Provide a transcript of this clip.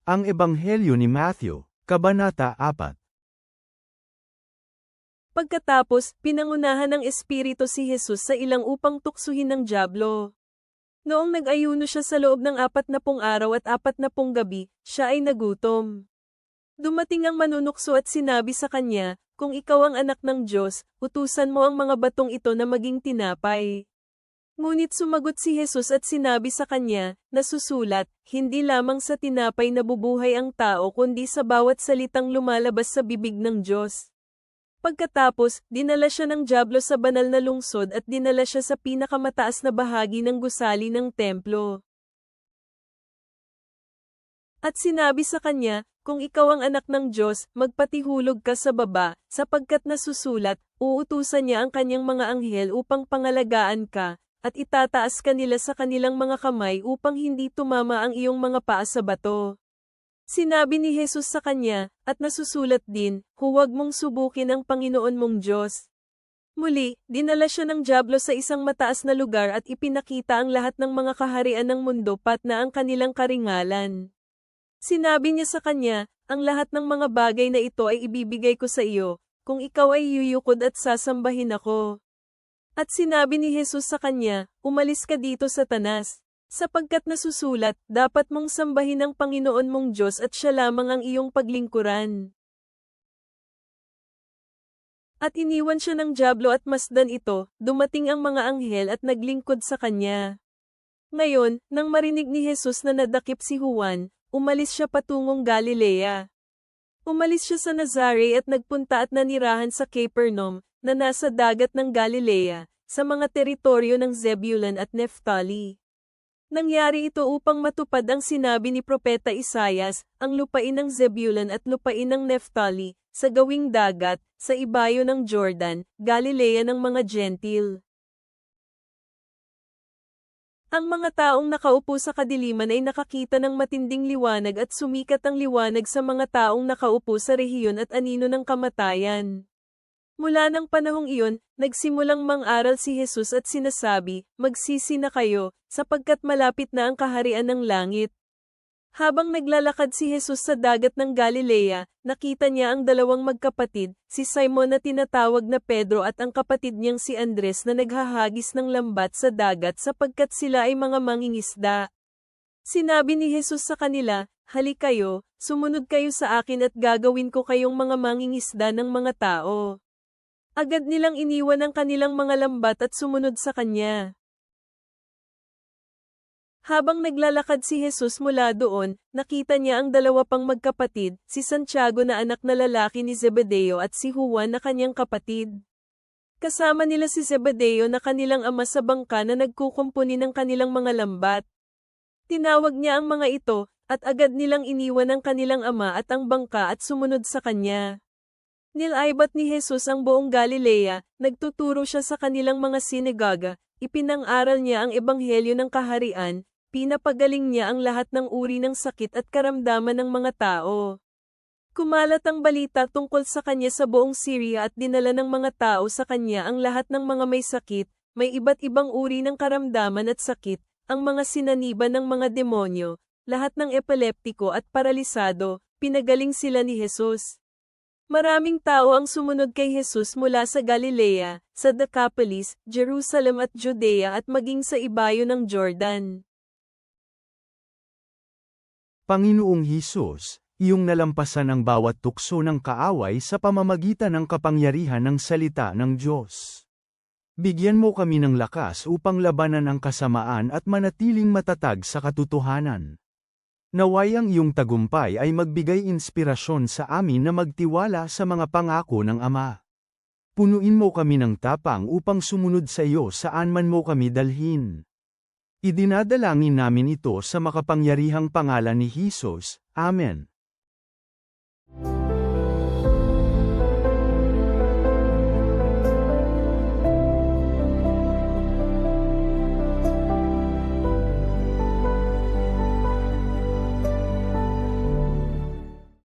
Ang Ebanghelyo ni Matthew, Kabanata 4. Pagkatapos, pinangunahan ng Espiritu si Jesus sa ilang upang tuksuhin ng dyablo. Noong nag-ayuno siya sa loob ng 40 araw at 40 gabi, siya ay nagutom. Dumating ang manunukso at sinabi sa kanya, "Kung ikaw ang anak ng Diyos, utusan mo ang mga batong ito na maging tinapay." Ngunit sumagot si Jesus at sinabi sa kanya, "Nasusulat, hindi lamang sa tinapay nabubuhay ang tao kundi sa bawat salitang lumalabas sa bibig ng Diyos." Pagkatapos, dinala siya ng dyablo sa banal na lungsod at dinala siya sa pinakamataas na bahagi ng gusali ng templo. At sinabi sa kanya, "Kung ikaw ang anak ng Diyos, magpatihulog ka sa baba, sapagkat nasusulat, uutusan niya ang kanyang mga anghel upang pangalagaan ka, at itataas ka nila sa kanilang mga kamay upang hindi tumama ang iyong mga paa sa bato." Sinabi ni Jesus sa kanya, at nasusulat din, "Huwag mong subukin ang Panginoon mong Diyos." Muli, dinala siya ng dyablo sa isang mataas na lugar at ipinakita ang lahat ng mga kaharian ng mundo pat na ang kanilang karingalan. Sinabi niya sa kanya, "Ang lahat ng mga bagay na ito ay ibibigay ko sa iyo, kung ikaw ay yuyukod at sasambahin ako." At sinabi ni Jesus sa kanya, "Umalis ka dito, Satanas. Sapagkat nasusulat, dapat mong sambahin ang Panginoon mong Diyos at siya lamang ang iyong paglingkuran." At iniwan siya ng dyablo at masdan ito, dumating ang mga anghel at naglingkod sa kanya. Ngayon, nang marinig ni Jesus na nadakip si Juan, umalis siya patungong Galilea. Umalis siya sa Nazare at nagpunta at nanirahan sa Capernaum, na nasa dagat ng Galilea, sa mga teritoryo ng Zebulun at Nephtali. Nangyari ito upang matupad ang sinabi ni Propeta Isaias, "Ang lupain ng Zebulun at lupain ng Nephtali, sa gawing dagat, sa ibayo ng Jordan, Galilea ng mga Gentil." Ang mga taong nakaupo sa kadiliman ay nakakita ng matinding liwanag at sumikat ang liwanag sa mga taong nakaupo sa rehiyon at anino ng kamatayan. Mula ng panahong iyon, nagsimulang mang-aral si Jesus at sinasabi, "Magsisi na kayo, sapagkat malapit na ang kaharian ng langit." Habang naglalakad si Jesus sa dagat ng Galilea, nakita niya ang dalawang magkapatid, si Simon na tinatawag na Pedro at ang kapatid niyang si Andres na naghahagis ng lambat sa dagat sapagkat sila ay mga mangingisda. Sinabi ni Jesus sa kanila, "Halik kayo, sumunod kayo sa akin at gagawin ko kayong mga mangingisda ng mga tao." Agad nilang iniwan ang kanilang mga lambat at sumunod sa kanya. Habang naglalakad si Jesus mula doon, nakita niya ang dalawa pang magkapatid, si Santiago na anak na lalaki ni Zebedeo at si Juan na kanyang kapatid. Kasama nila si Zebedeo na kanilang ama sa bangka na nagkukumpuni ng kanilang mga lambat. Tinawag niya ang mga ito, at agad nilang iniwan ang kanilang ama at ang bangka at sumunod sa kanya. Nilaibat ni Jesus ang buong Galilea, nagtuturo siya sa kanilang mga sinagoga, ipinang-aral niya ang ebanghelyo ng kaharian, pinapagaling niya ang lahat ng uri ng sakit at karamdaman ng mga tao. Kumalat ang balita tungkol sa kanya sa buong Syria at dinala ng mga tao sa kanya ang lahat ng mga may sakit, may iba't ibang uri ng karamdaman at sakit, ang mga sinaniban ng mga demonyo, lahat ng epileptiko at paralisado, pinagaling sila ni Jesus. Maraming tao ang sumunod kay Jesus mula sa Galilea, sa Decapolis, Jerusalem at Judea at maging sa ibayo ng Jordan. Panginoong Hesus, iyong nalampasan ang bawat tukso ng kaaway sa pamamagitan ng kapangyarihan ng salita ng Diyos. Bigyan mo kami ng lakas upang labanan ang kasamaan at manatiling matatag sa katotohanan. Naway ang iyong tagumpay ay magbigay inspirasyon sa amin na magtiwala sa mga pangako ng Ama. Punuin mo kami ng tapang upang sumunod sa iyo saan man mo kami dalhin. Idinadalangin namin ito sa makapangyarihang pangalan ni Hesus. Amen.